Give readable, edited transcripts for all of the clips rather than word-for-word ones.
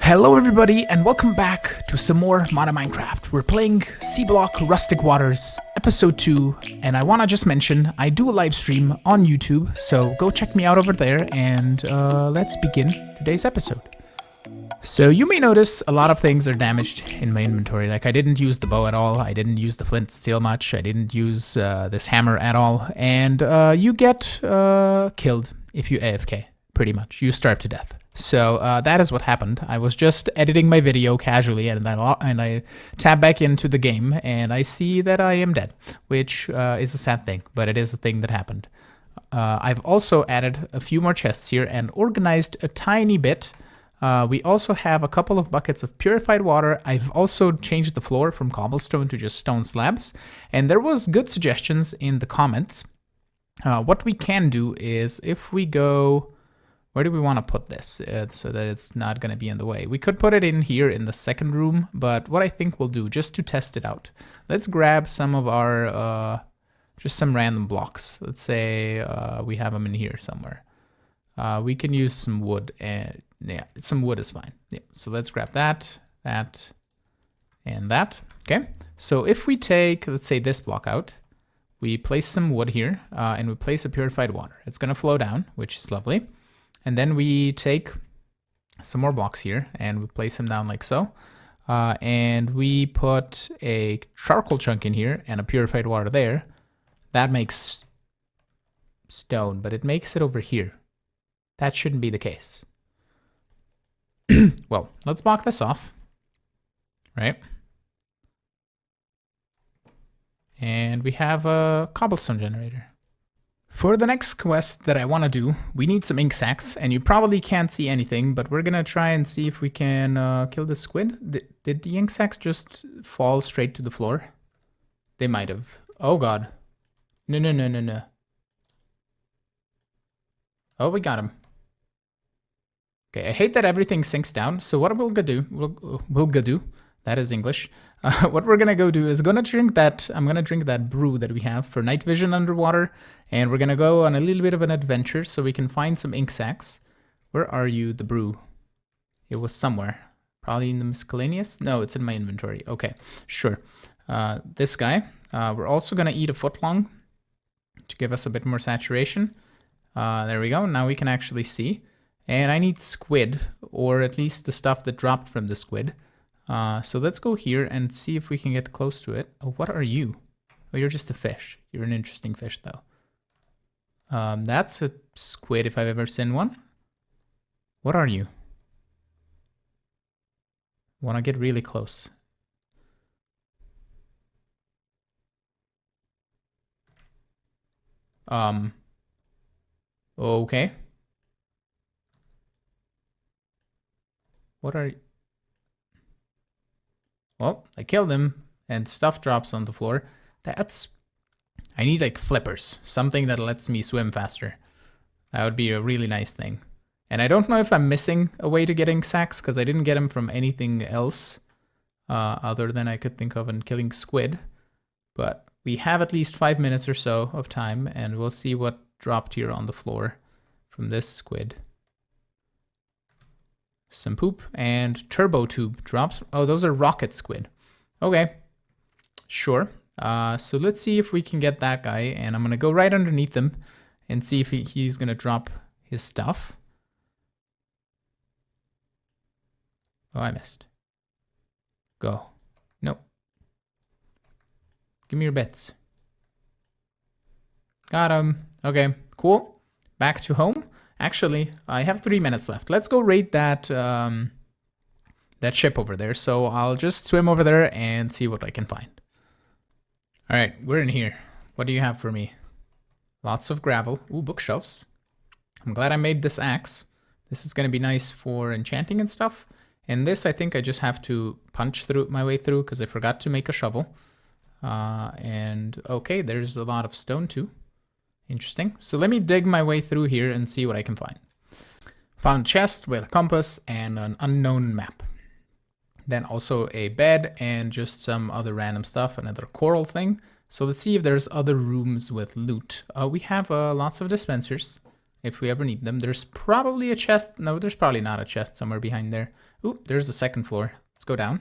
Hello everybody and welcome back to some more Modern Minecraft. We're playing Seablock, Rustic Waters, episode 2, and I want to just mention I do a live stream on YouTube, so go check me out over there and let's begin today's episode. So you may notice a lot of things are damaged in my inventory, like I didn't use the bow at all, I didn't use the flint and steel much, I didn't use this hammer at all, and you get killed if you AFK, pretty much. You starve to death. So that is what happened. I was just editing my video casually and I tab back into the game and I see that I am dead, which is a sad thing, but it is a thing that happened. I've also added a few more chests here and organized a tiny bit. We also have a couple of buckets of purified water. I've also changed the floor from cobblestone to just stone slabs, and there was good suggestions in the comments. What we can do is if we go... Where do we want to put this so that it's not going to be in the way? We could put it in here in the second room, but what I think we'll do, just to test it out, let's grab some of our, just some random blocks. Let's say we have them in here somewhere. We can use some wood, and yeah, some wood is fine. Yeah, so let's grab that, that, and that. Okay, so if we take, let's say, this block out, we place some wood here, and we place a purified water. It's going to flow down, which is lovely. And then we take some more blocks here and we place them down like so. And we put a charcoal chunk in here and a purified water there. That makes stone, but it makes it over here. That shouldn't be the case. Well, let's block this off, right? And we have a cobblestone generator. For the next quest that I want to do, we need some ink sacs, and you probably can't see anything, but we're gonna try and see if we can kill the squid. Did the ink sacs just fall straight to the floor? They might have. Oh god. No, no, no, no, no. Oh, we got him. Okay, I hate that everything sinks down, so what we'll go do, we'll go do, that is English. What we're gonna go do is I'm gonna drink that brew that we have for night vision underwater, and we're gonna go on a little bit of an adventure so we can find some ink sacs. Where are you, the brew? It was somewhere. Probably in the miscellaneous? No, it's in my inventory. Okay, sure. This guy. We're also gonna eat a footlong to give us a bit more saturation. There we go, now we can actually see. And I need squid, or at least the stuff that dropped from the squid. So let's go here and see if we can get close to it. Oh, what are you? Oh, you're just a fish. You're an interesting fish, though. That's a squid if I've ever seen one. What are you? Want to get really close. Okay. What are you? Well, I killed him, and stuff drops on the floor. I need, like, flippers. Something that lets me swim faster. That would be a really nice thing. And I don't know if I'm missing a way to getting sacs, because I didn't get them from anything else, other than I could think of in killing squid. But we have at least 5 minutes or so of time, and we'll see what dropped here on the floor from this squid. Some poop and turbo tube drops. Oh, those are rocket squid. Okay, sure. So let's see if we can get that guy, and I'm gonna go right underneath him and see if he's gonna drop his stuff. Oh, I missed. Go. Nope. Give me your bits. Got him. Okay, cool. Back to home. Actually, I have 3 minutes left. Let's go raid that that ship over there. So I'll just swim over there and see what I can find. All right, we're in here. What do you have for me? Lots of gravel. Ooh, bookshelves. I'm glad I made this axe. This is gonna be nice for enchanting and stuff. And this, I think I just have to punch through my way through because I forgot to make a shovel. And okay, there's a lot of stone too. Interesting. So let me dig my way through here and see what I can find. Found a chest with a compass and an unknown map. Then also a bed and just some other random stuff, another coral thing. So let's see if there's other rooms with loot. We have lots of dispensers if we ever need them. There's probably a chest. No, there's probably not a chest somewhere behind there. Ooh, there's the second floor. Let's go down.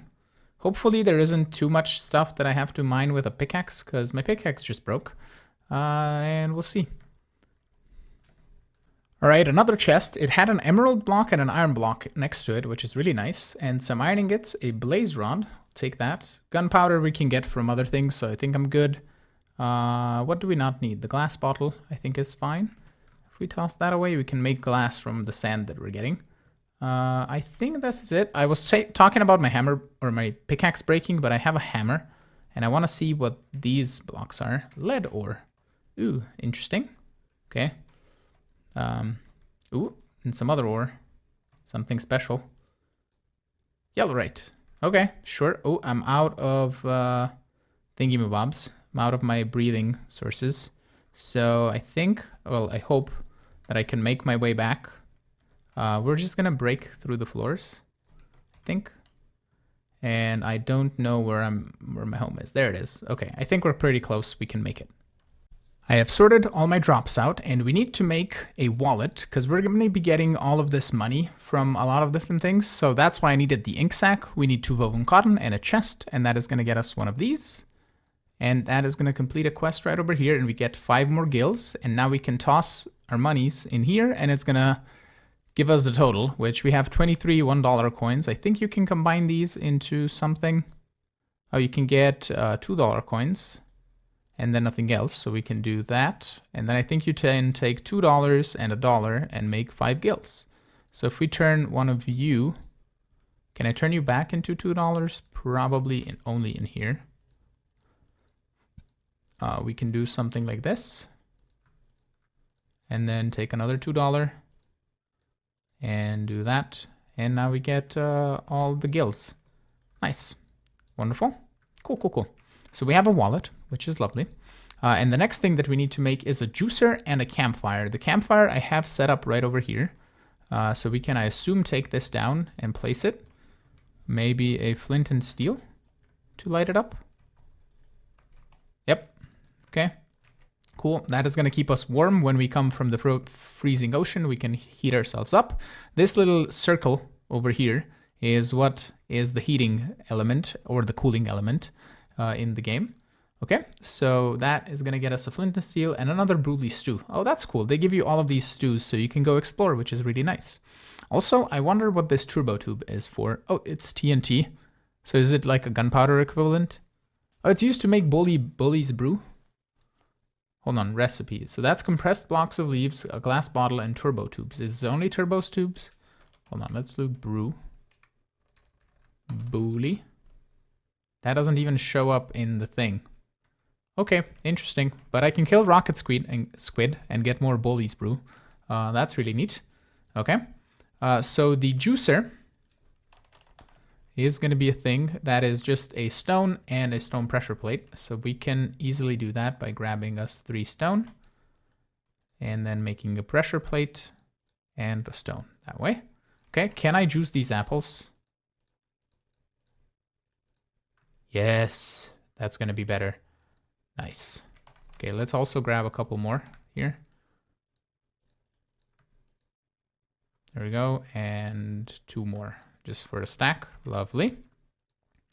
Hopefully there isn't too much stuff that I have to mine with a pickaxe, because my pickaxe just broke. And we'll see. Alright, another chest. It had an emerald block and an iron block next to it, which is really nice. And some iron ingots, a blaze rod. Take that. Gunpowder we can get from other things, so I think I'm good. What do we not need? The glass bottle, I think is fine. If we toss that away, we can make glass from the sand that we're getting. I think that's it. I was talking about my hammer or my pickaxe breaking, but I have a hammer. And I want to see what these blocks are. Lead ore. Ooh, interesting. Okay. Ooh, and some other ore. Something special. Yellowite. Okay, sure. Oh, I'm out of thingy-mabobs. I'm out of my breathing sources. So I think, well, I hope that I can make my way back. We're just gonna break through the floors, I think. And I don't know where my home is. There it is. Okay, I think we're pretty close. We can make it. I have sorted all my drops out, and we need to make a wallet because we're going to be getting all of this money from a lot of different things. So that's why I needed the ink sack. We need 2 woven cotton and a chest, and that is going to get us one of these. And that is going to complete a quest right over here, and we get 5 more gills. And now we can toss our monies in here, and it's going to give us the total, which we have 23 $1 coins. I think you can combine these into something. Oh, you can get $2 coins. And then nothing else, so we can do that. And then I think you can take $2 and $1 and make 5 gills. So if we turn one of you, can I turn you back into $2? Probably only in here. We can do something like this. And then take another $2 and do that. And now we get all the gills. Nice. Wonderful. Cool, cool, cool. So we have a wallet, which is lovely. And the next thing that we need to make is a juicer and a campfire. The campfire I have set up right over here. So we can, I assume, take this down and place it. Maybe a flint and steel to light it up. Yep. Okay. Cool. That is going to keep us warm when we come from the freezing ocean. We can heat ourselves up. This little circle over here is what is the heating element or the cooling element in the game. Okay, so that is going to get us a flint and steel and another broodly stew. Oh, that's cool. They give you all of these stews so you can go explore, which is really nice. Also, I wonder what this turbo tube is for. Oh, it's TNT. So is it like a gunpowder equivalent? Oh, it's used to make bully's brew. Hold on, recipe. So that's compressed blocks of leaves, a glass bottle, and turbo tubes. Is it only turbo tubes? Hold on, let's do brew. Bully. That doesn't even show up in the thing. Okay, interesting. But I can kill rocket squid and get more bully's brew. That's really neat. Okay. So the juicer is going to be a thing that is just a stone and a stone pressure plate. So we can easily do that by grabbing us 3 stone and then making a pressure plate and a stone that way. Okay, can I juice these apples? Yes, that's going to be better. Nice. Okay, let's also grab a couple more here. There we go, and 2 more just for a stack. Lovely.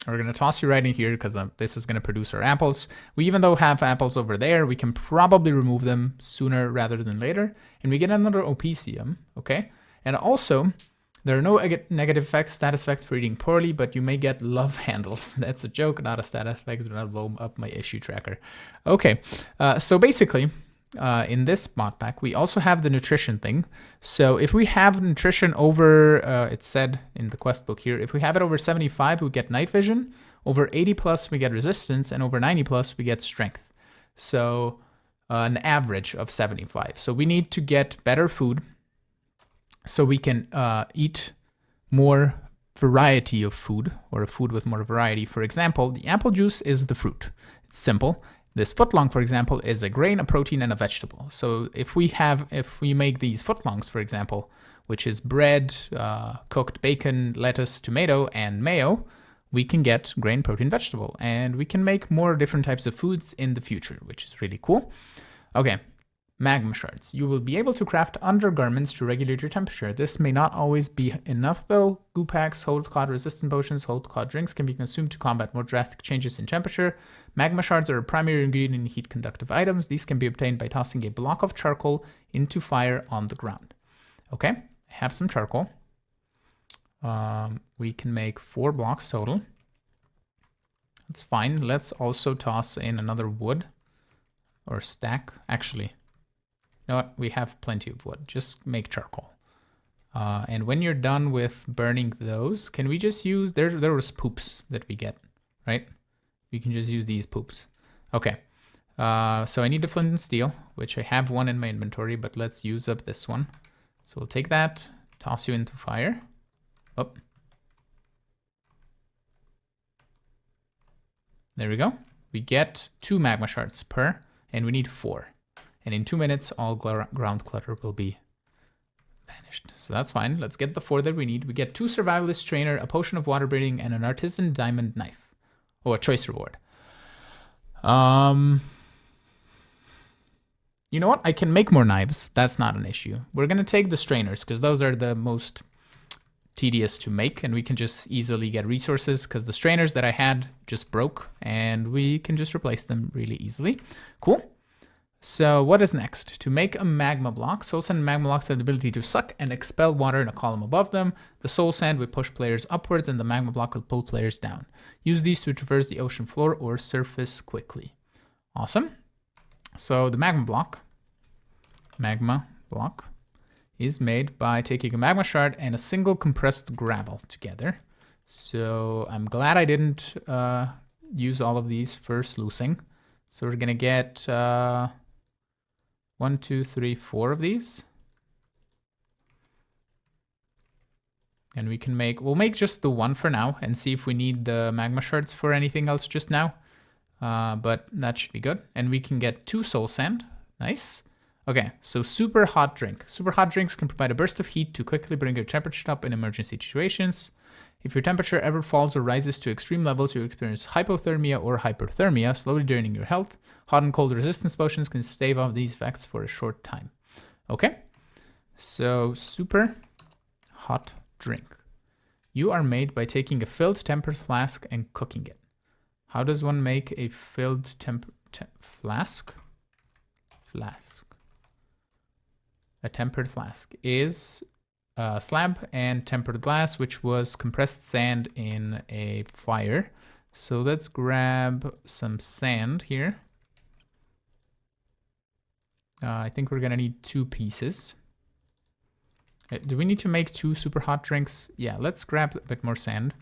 We're going to toss you right in here because this is going to produce our apples. We even though have apples over there, we can probably remove them sooner rather than later. And we get another OPCM, okay? And also, there are no negative effects, status effects for eating poorly, but you may get love handles. That's a joke, not a status effect. Do not blow up my issue tracker. Okay, so basically, in this mod pack, we also have the nutrition thing. So if we have nutrition over, it said in the quest book here, if we have it over 75, we get night vision. Over 80 plus, we get resistance, and over 90 plus, we get strength. So an average of 75. So we need to get better food so we can eat more variety of food, or a food with more variety. For example, the apple juice is the fruit. It's simple. This footlong, for example, is a grain, a protein, and a vegetable. So if we make these footlongs, for example, which is bread, cooked bacon, lettuce, tomato, and mayo, we can get grain, protein, vegetable. And we can make more different types of foods in the future, which is really cool. Okay, Magma Shards. You will be able to craft undergarments to regulate your temperature. This may not always be enough though. Goo packs, hold cod resistant potions, hold cod drinks can be consumed to combat more drastic changes in temperature. Magma Shards are a primary ingredient in heat conductive items. These can be obtained by tossing a block of charcoal into fire on the ground. Okay, I have some charcoal. We can make 4 blocks total. That's fine. Let's also toss in another wood or stack. Actually, you know what? We have plenty of wood. Just make charcoal. And when you're done with burning those, can we just use, there was poops that we get, right? We can just use these poops. Okay. So I need the flint and steel, which I have one in my inventory, but let's use up this one. So we'll take that, toss you into fire. Oh. There we go. We get 2 magma shards per, and we need 4. And in 2 minutes, all ground clutter will be vanished. So that's fine. Let's get the 4 that we need. We get 2 survivalist trainer, a potion of water breathing, and an artisan diamond knife. Oh, a choice reward. You know what? I can make more knives. That's not an issue. We're going to take the strainers because those are the most tedious to make, and we can just easily get resources because the strainers that I had just broke and we can just replace them really easily. Cool. So what is next? To make a magma block, soul sand and magma blocks have the ability to suck and expel water in a column above them. The soul sand will push players upwards and the magma block will pull players down. Use these to traverse the ocean floor or surface quickly. Awesome. So the magma block is made by taking a magma shard and a single compressed gravel together. So I'm glad I didn't use all of these for sluicing. So we're gonna get 1, 2, 3, 4 of these. And we can make, we'll make just the 1 for now and see if we need the magma shards for anything else just now. But that should be good. And we can get 2 soul sand. Nice. Okay, so super hot drink. Super hot drinks can provide a burst of heat to quickly bring your temperature up in emergency situations. If your temperature ever falls or rises to extreme levels, you experience hypothermia or hyperthermia, slowly draining your health. Hot and cold resistance potions can stave off these effects for a short time. Okay, so super hot drink. You are made by taking a filled tempered flask and cooking it. How does one make a filled flask? A tempered flask is a slab and tempered glass, which was compressed sand in a fire. So let's grab some sand here. I think we're gonna need 2 pieces. Do we need to make 2 super hot drinks? Yeah, let's grab a bit more sand.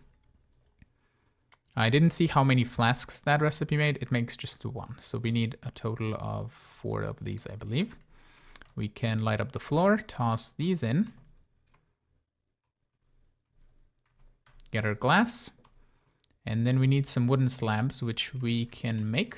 I didn't see how many flasks that recipe made. It makes just 1. So we need a total of 4 of these, I believe. We can light up the floor, toss these in. Get our glass. And then we need some wooden slabs, which we can make.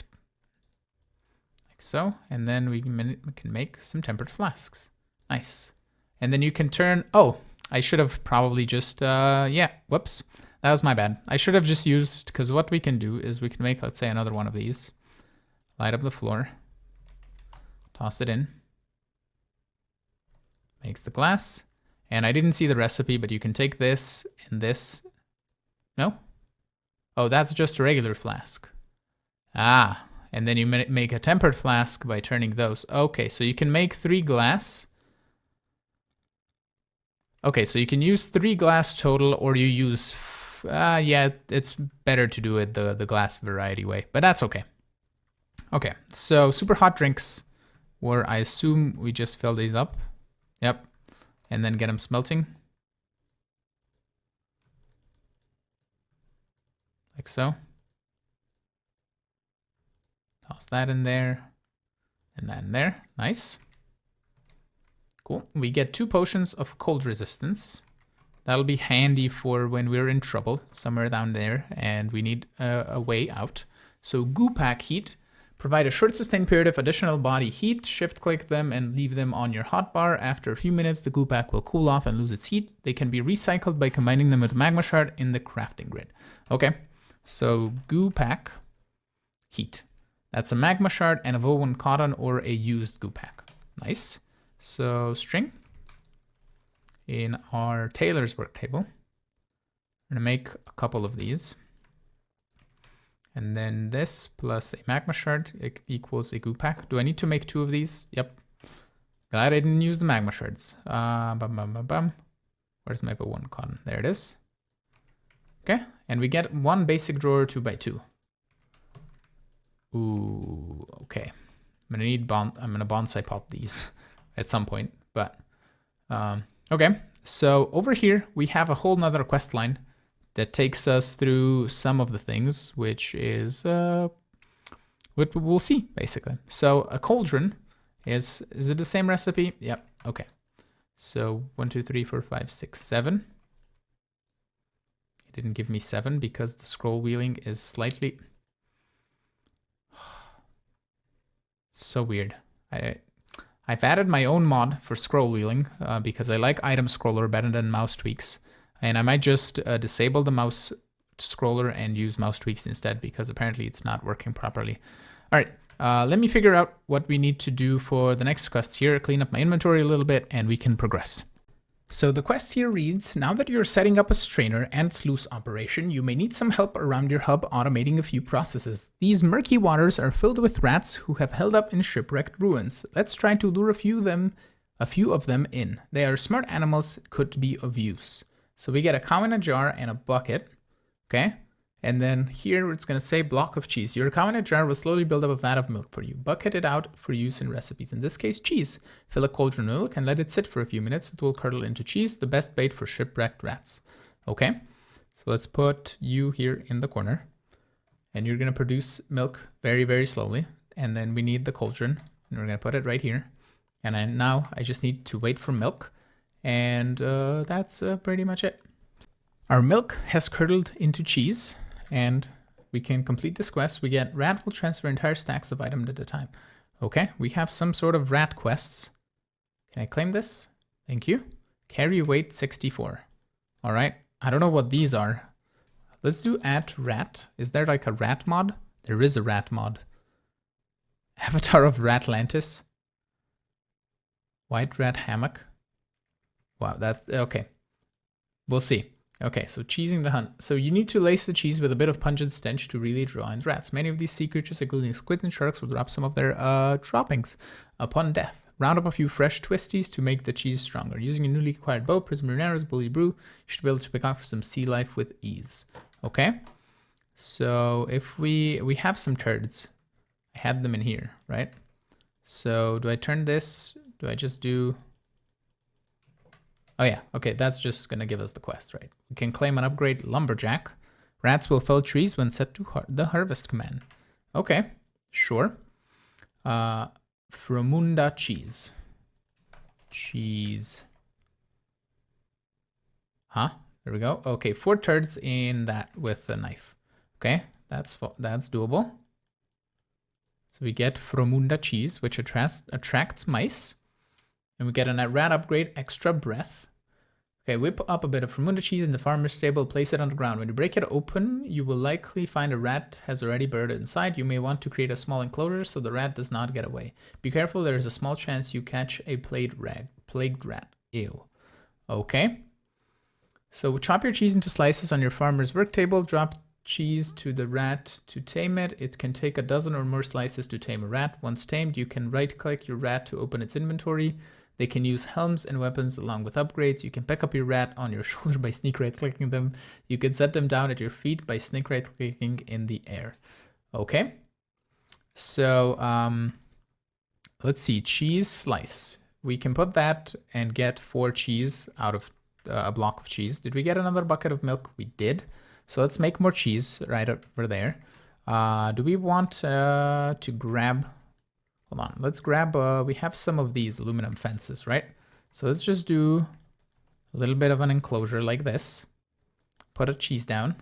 Like so. And then we can make some tempered flasks. Nice. And then you can turn, oh, I should have probably just, yeah, whoops. That was my bad. I should have just used, because what we can do is we can make, let's say, another one of these. Light up the floor. Toss it in. Makes the glass. And I didn't see the recipe, but you can take this and this. No? Oh, that's just a regular flask. Ah, and then you make a tempered flask by turning those. Okay, so you can make 3 glass. Okay, so you can use 3 glass total, or you use, yeah, it's better to do it the glass variety way, but that's okay. Okay, so super hot drinks, where I assume we just fill these up. Yep, and then get them smelting. Like so. Toss that in there, and that in there, nice. Cool, we get 2 potions of cold resistance. That'll be handy for when we're in trouble, somewhere down there, and we need a way out. So goo pack heat. Provide a short sustained period of additional body heat, shift click them and leave them on your hotbar. After a few minutes, the goo pack will cool off and lose its heat. They can be recycled by combining them with a magma shard in the crafting grid. Okay, so goo pack heat. That's a magma shard and a woven cotton or a used goo pack. Nice. So string in our tailor's work table. I'm gonna make a couple of these. And then this plus a magma shard equals a goo pack. Do I need to make 2 of these? Yep. Glad I didn't use the magma shards. Where's my one cotton? There it is. Okay, and we get 1 basic drawer 2x2. Ooh, okay. I'm gonna bonsai pot these at some point, but okay. So over here we have a whole nother quest line that takes us through some of the things, which is what we'll see basically. So a cauldron is it the same recipe? Yep. Okay. So 1, 2, 3, 4, 5, 6, 7. It didn't give me 7 because the scroll wheeling is slightly so weird. I've added my own mod for scroll wheeling because I like item scroller better than mouse tweaks. And I might just disable the mouse scroller and use mouse tweaks instead because apparently it's not working properly. All right, let me figure out what we need to do for the next quest here, clean up my inventory a little bit, and we can progress. So the quest here reads, now that you're setting up a strainer and sluice operation, you may need some help around your hub automating a few processes. These murky waters are filled with rats who have held up in shipwrecked ruins. Let's try to lure a few of them in. They are smart animals, could be of use. So we get a cow in a jar and a bucket, okay? And then here it's gonna say block of cheese. Your cow in a jar will slowly build up a vat of milk for you. Bucket it out for use in recipes. In this case, cheese. Fill a cauldron of milk and let it sit for a few minutes. It will curdle into cheese, the best bait for shipwrecked rats. Okay, so let's put you here in the corner. And you're gonna produce milk very, very slowly. And then we need the cauldron, and we're gonna put it right here. And now I just need to wait for milk. And that's pretty much it. Our milk has curdled into cheese. And we can complete this quest. We get rat will transfer entire stacks of items at a time. Okay, we have some sort of rat quests. Can I claim this? Thank you. Carry weight 64. All right, I don't know what these are. Let's do @rat. Is there like a rat mod? There is a rat mod. Avatar of Ratlantis. White rat hammock. Wow, that's okay. We'll see. Okay, so cheesing the hunt. So you need to lace the cheese with a bit of pungent stench to really draw in rats. Many of these sea creatures, including squid and sharks, will drop some of their droppings upon death. Round up a few fresh twisties to make the cheese stronger. Using a newly acquired bow, prism arrows, bully brew, you should be able to pick off some sea life with ease. Okay, so if we have some turds, I had them in here, right? So do I turn this? Do I just do? Oh yeah, okay, that's just gonna give us the quest, right? We can claim an upgrade, Lumberjack. Rats will fell trees when set to the harvest command. Okay, sure. Fromunda cheese. Cheese. Huh? There we go. Okay, 4 turds in that with a knife. Okay, that's doable. So we get Fromunda cheese, which attracts mice. And we get a rat upgrade, extra breath. Okay, whip up a bit of Fromunda cheese in the farmer's stable, place it on the ground. When you break it open, you will likely find a rat has already buried inside. You may want to create a small enclosure so the rat does not get away. Be careful, there is a small chance you catch a plagued rat. Ew. Okay. So chop your cheese into slices on your farmer's work table. Drop cheese to the rat to tame it. It can take a dozen or more slices to tame a rat. Once tamed, you can right-click your rat to open its inventory. They can use helms and weapons along with upgrades. You can pick up your rat on your shoulder by sneak right-clicking them. You can set them down at your feet by sneak right-clicking in the air. Okay. So let's see, cheese slice. We can put that and get 4 cheese out of a block of cheese. Did we get another bucket of milk? We did. So let's make more cheese right over there. Do we want to grab... Hold on, let's grab, we have some of these aluminum fences, right? So let's just do a little bit of an enclosure like this. Put a cheese down.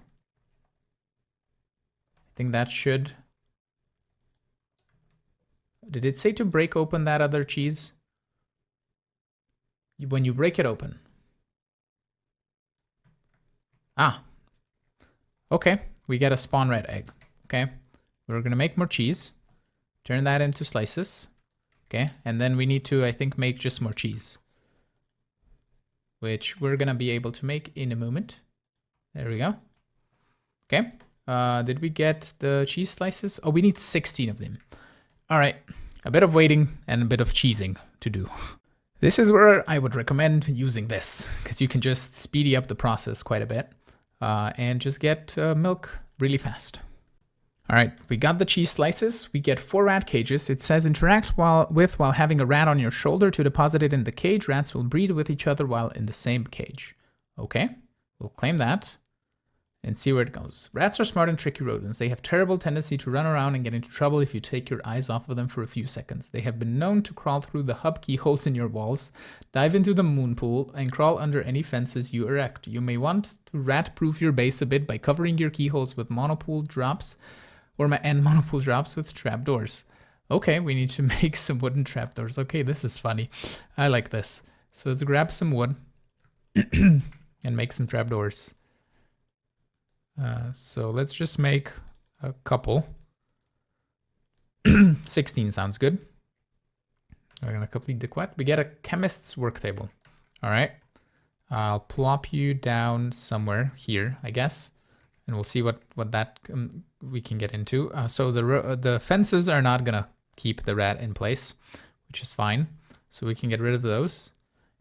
I think that should... Did it say to break open that other cheese? When you break it open. Ah. Okay, we get a spawn red egg. Okay, we're gonna make more cheese. Turn that into slices. Okay, and then we need to, I think, make just more cheese, which we're gonna be able to make in a moment. There we go. Okay, did we get the cheese slices? Oh, we need 16 of them. All right, a bit of waiting and a bit of cheesing to do. This is where I would recommend using this, because you can just speedy up the process quite a bit and just get milk really fast. All right, we got the cheese slices. We get 4 rat cages. It says interact while having a rat on your shoulder. To deposit it in the cage, rats will breed with each other while in the same cage. Okay, we'll claim that and see where it goes. Rats are smart and tricky rodents. They have terrible tendency to run around and get into trouble if you take your eyes off of them for a few seconds. They have been known to crawl through the hub keyholes in your walls, dive into the moon pool, and crawl under any fences you erect. You may want to rat-proof your base a bit by covering your keyholes with monopool drops and monopool drops with trapdoors. Okay, we need to make some wooden trapdoors. Okay, this is funny. I like this. So let's grab some wood and make some trapdoors. So let's just make a couple. 16 sounds good. We're gonna complete the quest. We get a chemist's work table. All right. I'll plop you down somewhere here, I guess, and we'll see what that we can get into. So the fences are not gonna keep the rat in place, which is fine. So we can get rid of those,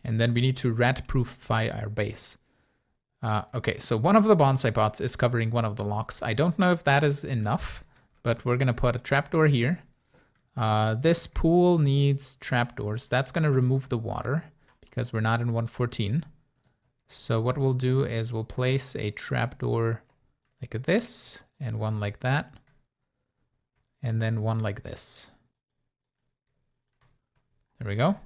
and then we need to rat-proofify our base. Okay, so one of the bonsai pots is covering one of the locks. I don't know if that is enough, but we're gonna put a trapdoor here. This pool needs trapdoors. That's gonna remove the water because we're not in 114. So what we'll do is we'll place a trapdoor like this, and one like that, and then one like this. There we go.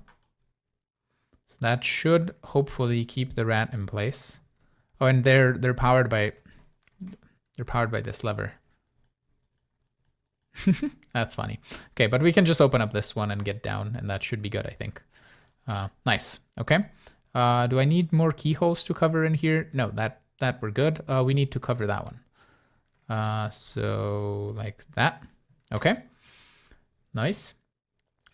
So that should hopefully keep the rat in place. Oh, and they're powered by this lever. That's funny. Okay, but we can just open up this one and get down, and that should be good, I think. Nice. Okay. Do I need more keyholes to cover in here? No, that we're good. We need to cover that one. So like that. Okay. Nice.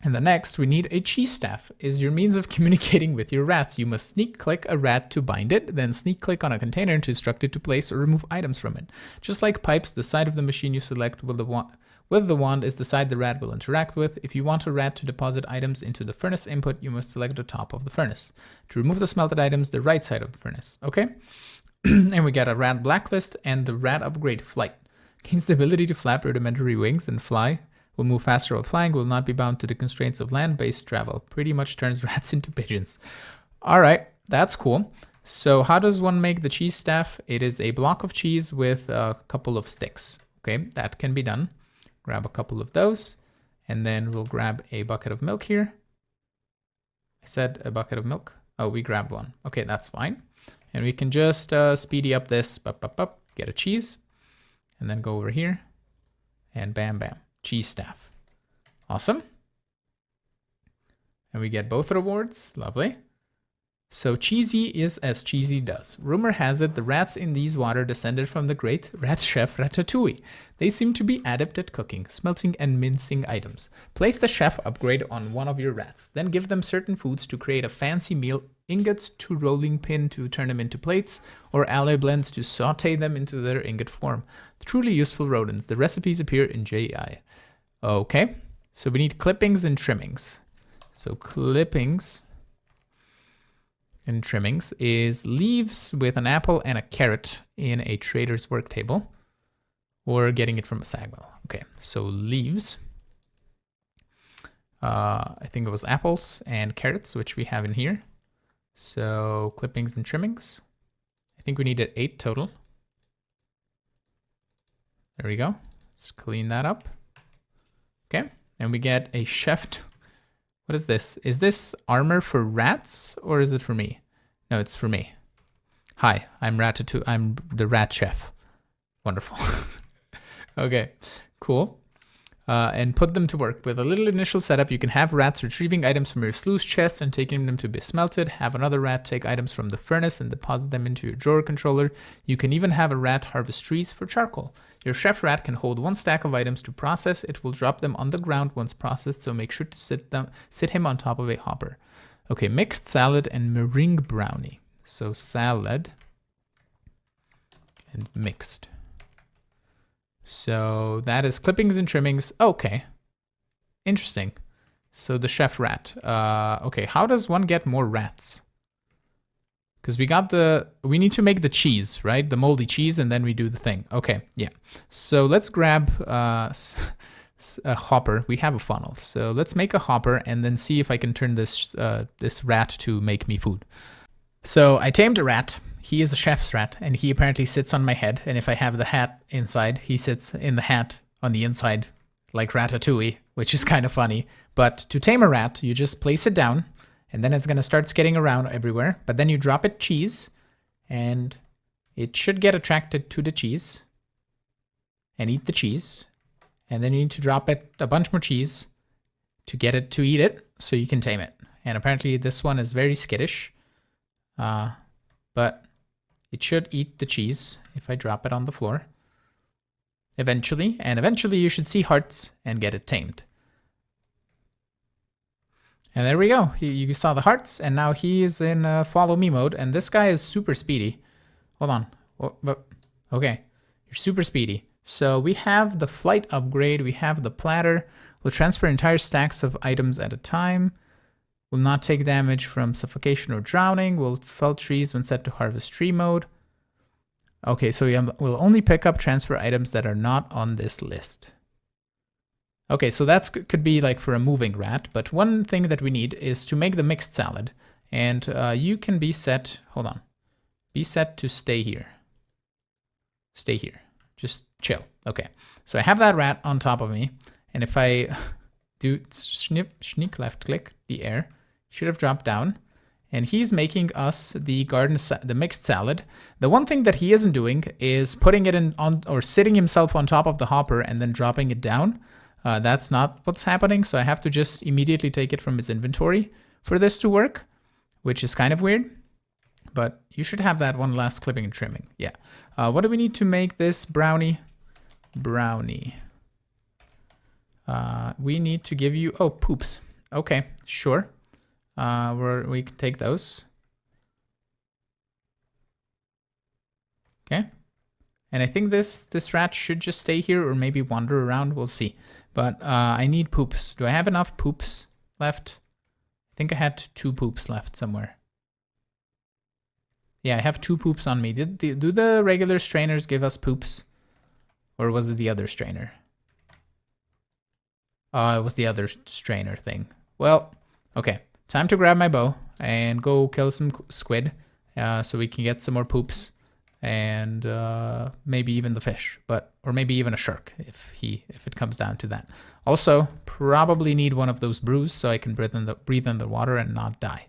And the next, we need a cheese staff. Is your means of communicating with your rats. You must sneak click a rat to bind it, then sneak click on a container to instruct it to place or remove items from it. Just like pipes, the side of the machine you select with the wand is the side the rat will interact with. If you want a rat to deposit items into the furnace input, you must select the top of the furnace. To remove the smelted items, the right side of the furnace. Okay? And we got a rat blacklist and the rat upgrade flight. Gains the ability to flap rudimentary wings and fly. Will move faster while flying, will not be bound to the constraints of land-based travel. Pretty much turns rats into pigeons. All right, that's cool. So how does one make the cheese staff? It is a block of cheese with a couple of sticks. Okay, that can be done. Grab a couple of those, and then we'll grab a bucket of milk here. I said a bucket of milk. Oh, we grabbed one. Okay, that's fine. And we can just speedy up this, get a cheese, and then go over here, and bam, bam. Cheese staff. Awesome. And we get both rewards. Lovely. So cheesy is as cheesy does. Rumor has it the rats in these water descended from the great rat chef Ratatouille. They seem to be adept at cooking, smelting, and mincing items. Place the chef upgrade on one of your rats. Then give them certain foods to create a fancy meal, ingots to rolling pin to turn them into plates, or alloy blends to saute them into their ingot form. Truly useful rodents. The recipes appear in JI. Okay, so we need clippings and trimmings. So clippings and trimmings is leaves with an apple and a carrot in a trader's work table, or getting it from a sagwell. Okay, so leaves. I think it was apples and carrots, which we have in here. So clippings and trimmings. I think we needed 8 total. There we go. Let's clean that up. Okay, and we get a chef. What is this? Is this armor for rats or is it for me? No, it's for me. Hi, I'm Ratatouille. I'm the rat chef. Wonderful. Okay, cool. and put them to work. With a little initial setup, you can have rats retrieving items from your sluice chest and taking them to be smelted. Have another rat take items from the furnace and deposit them into your drawer controller. You can even have a rat harvest trees for charcoal. Your chef rat can hold 1 stack of items to process. It will drop them on the ground once processed, so make sure to sit him on top of a hopper. Okay, mixed salad and meringue brownie. So salad and mixed. So that is clippings and trimmings. Okay. Interesting. So the chef rat. Okay, how does one get more rats? Because we need to make the cheese, right? The moldy cheese, and then we do the thing. Okay, yeah. So let's grab a hopper. We have a funnel. So let's make a hopper and then see if I can turn this rat to make me food. So I tamed a rat. He is a chef's rat, and he apparently sits on my head. And if I have the hat inside, he sits in the hat on the inside, like Ratatouille, which is kind of funny. But to tame a rat, you just place it down, and then it's going to start skidding around everywhere. But then you drop it cheese, and it should get attracted to the cheese and eat the cheese. And then you need to drop it a bunch more cheese to get it to eat it, so you can tame it. And apparently this one is very skittish. But it should eat the cheese if I drop it on the floor. Eventually, and eventually you should see hearts and get it tamed. And there we go. You saw the hearts, and now he is in follow me mode, and this guy is super speedy. Hold on. Okay, you're super speedy. So we have the flight upgrade, we have the platter. We'll transfer entire stacks of items at a time. Will not take damage from suffocation or drowning. Will fell trees when set to harvest tree mode. Okay, so we'll only pick up transfer items that are not on this list. Okay, so that could be like for a moving rat, but one thing that we need is to make the mixed salad. And you can be set, hold on, be set to stay here. Stay here, just chill. Okay, so I have that rat on top of me, and if I do sneak left click the air, should have dropped down, and he's making us the the mixed salad. The one thing that he isn't doing is putting it on or sitting himself on top of the hopper and then dropping it down. That's not what's happening, so I have to just immediately take it from his inventory for this to work, which is kind of weird, but you should have that one last clipping and trimming. Yeah. What do we need to make this brownie? Brownie. We need to give you, oh, poops. Okay, sure. We can take those. Okay. And I think this rat should just stay here or maybe wander around. We'll see. But I need poops. Do I have enough poops left? I think I had 2 poops left somewhere. Yeah, I have 2 poops on me. Do the regular strainers give us poops? Or was it the other strainer? It was the other strainer thing. Well, okay. Time to grab my bow and go kill some squid so we can get some more poops and maybe even the fish, or maybe even a shark if it comes down to that. Also, probably need one of those brews so I can breathe in the water and not die.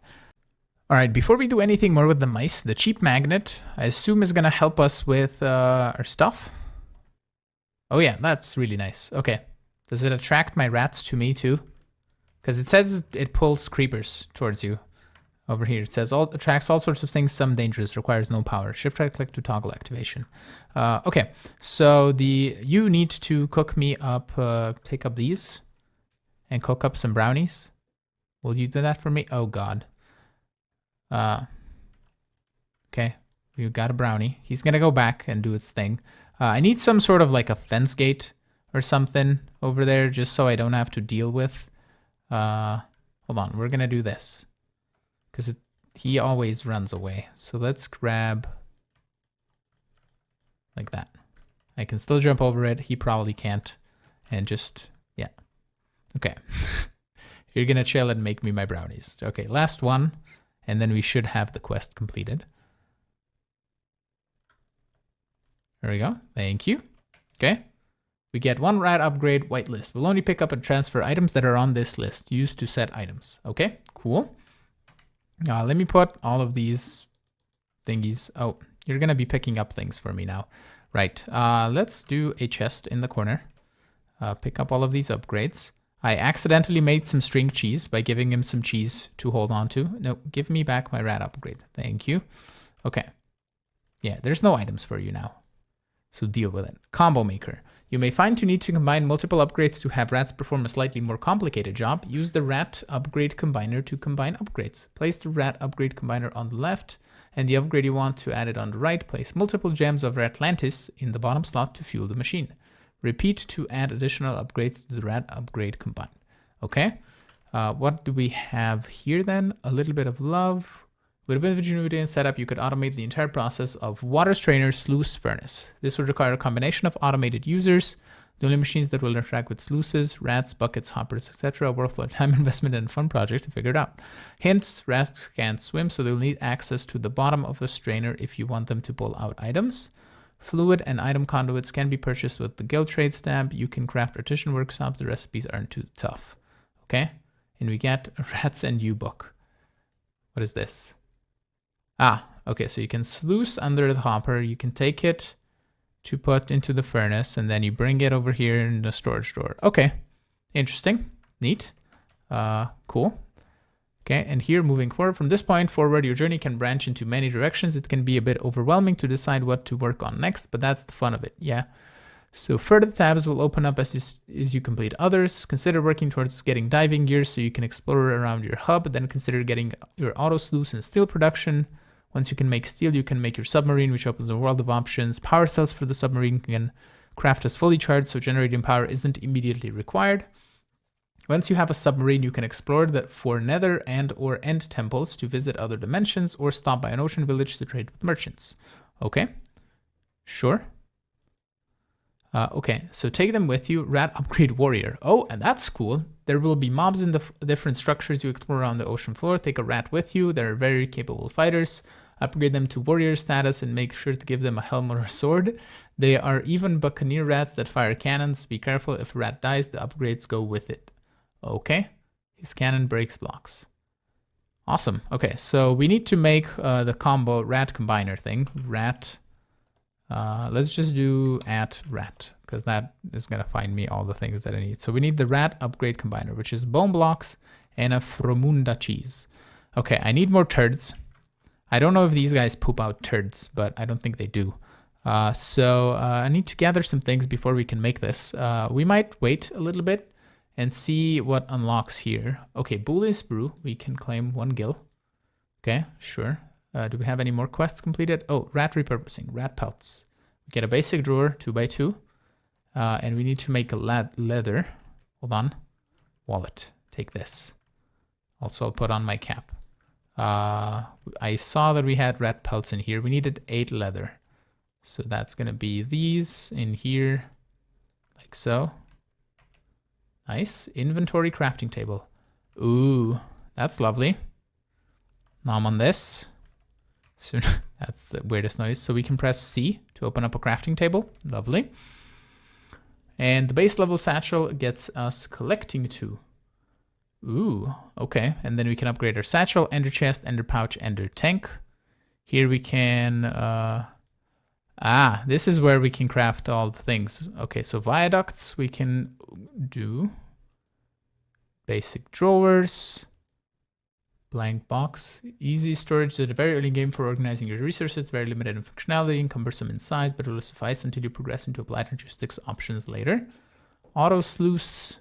All right, before we do anything more with the mice, the cheap magnet, I assume, is going to help us with our stuff. Oh yeah, that's really nice. Okay. Does it attract my rats to me too? Because it says it pulls creepers towards you. Over here, it says attracts all sorts of things, some dangerous, requires no power. Shift right click to toggle activation. Okay, so you need to cook me up, take up these and cook up some brownies. Will you do that for me? Oh God. Okay, you got a brownie. He's gonna go back and do its thing. I need some sort of like a fence gate or something over there just so I don't have to deal with. Hold on, we're gonna do this because he always runs away. So let's grab like that. I can still jump over it. He probably can't. And just, yeah. Okay. You're gonna chill and make me my brownies. Okay, last one. And then we should have the quest completed. There we go. Thank you. Okay. We get 1 rat upgrade, white list. We'll only pick up and transfer items that are on this list. Used to set items. Okay, cool. Let me put all of these thingies. Oh, you're going to be picking up things for me now. Right. Let's do a chest in the corner. Pick up all of these upgrades. I accidentally made some string cheese by giving him some cheese to hold on to. No, give me back my rat upgrade. Thank you. Okay. Yeah, there's no items for you now. So deal with it. Combo maker. You may find you need to combine multiple upgrades to have rats perform a slightly more complicated job. Use the rat upgrade combiner to combine upgrades. Place the rat upgrade combiner on the left and the upgrade you want to add it on the right. Place multiple gems of Ratlantis in the bottom slot to fuel the machine. Repeat to add additional upgrades to the rat upgrade combine. Okay. What do we have here then? A little bit of love. With a bit of ingenuity and setup, you could automate the entire process of water strainer sluice furnace. This would require a combination of automated users, the only machines that will interact with sluices, rats, buckets, hoppers, etc. Worthwhile time investment and a fun project to figure it out. Hints, rats can't swim, so they'll need access to the bottom of the strainer if you want them to pull out items. Fluid and item conduits can be purchased with the guild trade stamp. You can craft artisan workshops. The recipes aren't too tough. Okay? And we get a rats and you book. What is this? Ah, okay, so you can sluice under the hopper, you can take it to put into the furnace, and then you bring it over here in the storage drawer. Okay, interesting, neat, cool. Okay, and here moving forward, from this point forward, your journey can branch into many directions. It can be a bit overwhelming to decide what to work on next, but that's the fun of it, yeah. So further tabs will open up as you complete others. Consider working towards getting diving gear so you can explore around your hub, then consider getting your auto sluice and steel production. Once you can make steel, you can make your submarine, which opens a world of options. Power cells for the submarine can craft as fully charged, so generating power isn't immediately required. Once you have a submarine, you can explore the for nether and or end temples to visit other dimensions or stop by an ocean village to trade with merchants. Okay, sure. Okay, so take them with you. Rat upgrade warrior. Oh, and that's cool. There will be mobs in the different structures you explore around the ocean floor. Take a rat with you. They're very capable fighters. Upgrade them to warrior status and make sure to give them a helmet or a sword. They are even buccaneer rats that fire cannons. Be careful, if a rat dies, the upgrades go with it. Okay, his cannon breaks blocks. Awesome. Okay, so we need to make the combo rat combiner thing. Rat. Let's just do @rat, because that is going to find me all the things that I need. So we need the rat upgrade combiner, which is bone blocks and a fromunda cheese. Okay, I need more turds. I don't know if these guys poop out turds, but I don't think they do. So I need to gather some things before we can make this. We might wait a little bit and see what unlocks here. Okay, Bullies Brew. We can claim 1 gil. Okay, sure. Do we have any more quests completed? Oh, rat repurposing, rat pelts. We get a basic drawer, 2x2. And we need to make a leather. Hold on. Wallet. Take this. Also, I'll put on my cap. I saw that we had rat pelts in here. We needed 8 leather. So that's going to be these in here. Like so. Nice. Inventory crafting table. Ooh, that's lovely. Now I'm on this. So that's the weirdest noise. So we can press C to open up a crafting table. Lovely. And the base level satchel gets us collecting 2. Ooh, okay. And then we can upgrade our satchel, ender chest, ender pouch, ender tank. Here we can, this is where we can craft all the things. Okay, so viaducts we can do. Basic drawers. Blank box. Easy storage at a very early game for organizing your resources. Very limited in functionality and cumbersome in size, but it will suffice until you progress into applied logistics options later. Auto sluice.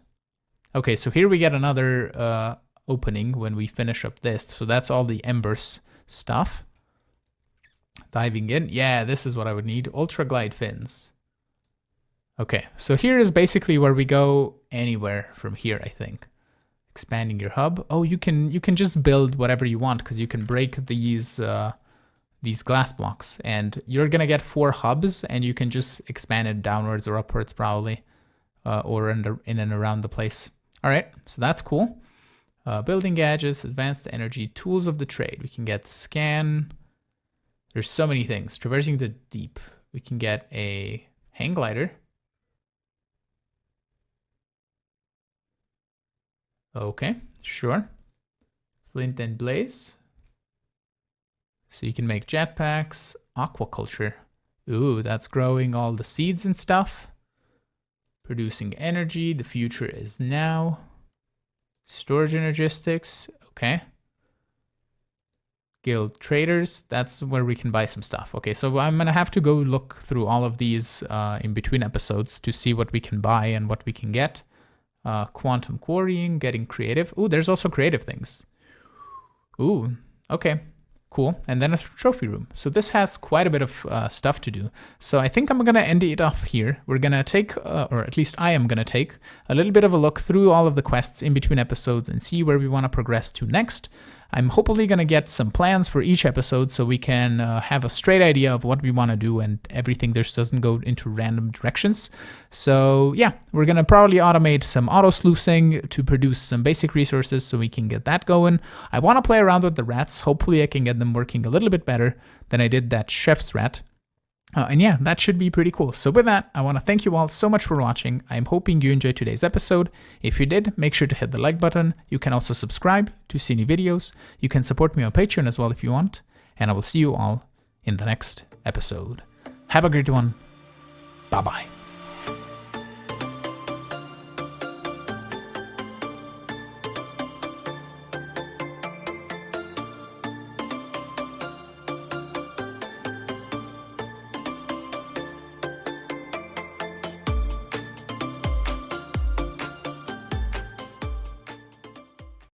Okay, so here we get another opening when we finish up this. So that's all the embers stuff. Diving in. Yeah, this is what I would need. Ultra glide fins. Okay, so here is basically where we go anywhere from here, I think. Expanding your hub. Oh, you can just build whatever you want because you can break these glass blocks, and you're gonna get 4 hubs, and you can just expand it downwards or upwards probably, or in and around the place. All right, so that's cool. Building gadgets, advanced energy, tools of the trade. We can get scan. There's so many things. Traversing the deep. We can get a hang glider. Okay, sure. Flint and blaze. So you can make jetpacks. Aquaculture. Ooh, that's growing all the seeds and stuff. Producing energy, the future is now. Storage and logistics, okay. Guild traders, that's where we can buy some stuff. Okay, so I'm gonna have to go look through all of these in between episodes to see what we can buy and what we can get. Quantum quarrying, getting creative. Ooh, there's also creative things. Ooh, okay, cool. And then a trophy room. So this has quite a bit of stuff to do. So I think I'm gonna end it off here. We're gonna take, or at least I am gonna take, a little bit of a look through all of the quests in between episodes and see where we wanna progress to next. I'm hopefully going to get some plans for each episode so we can have a straight idea of what we want to do and everything just doesn't go into random directions. So yeah, we're going to probably automate some auto sluicing to produce some basic resources so we can get that going. I want to play around with the rats. Hopefully I can get them working a little bit better than I did that chef's rat. And yeah, that should be pretty cool. So with that, I want to thank you all so much for watching. I'm hoping you enjoyed today's episode. If you did, make sure to hit the like button. You can also subscribe to see new videos. You can support me on Patreon as well if you want. And I will see you all in the next episode. Have a great one. Bye-bye.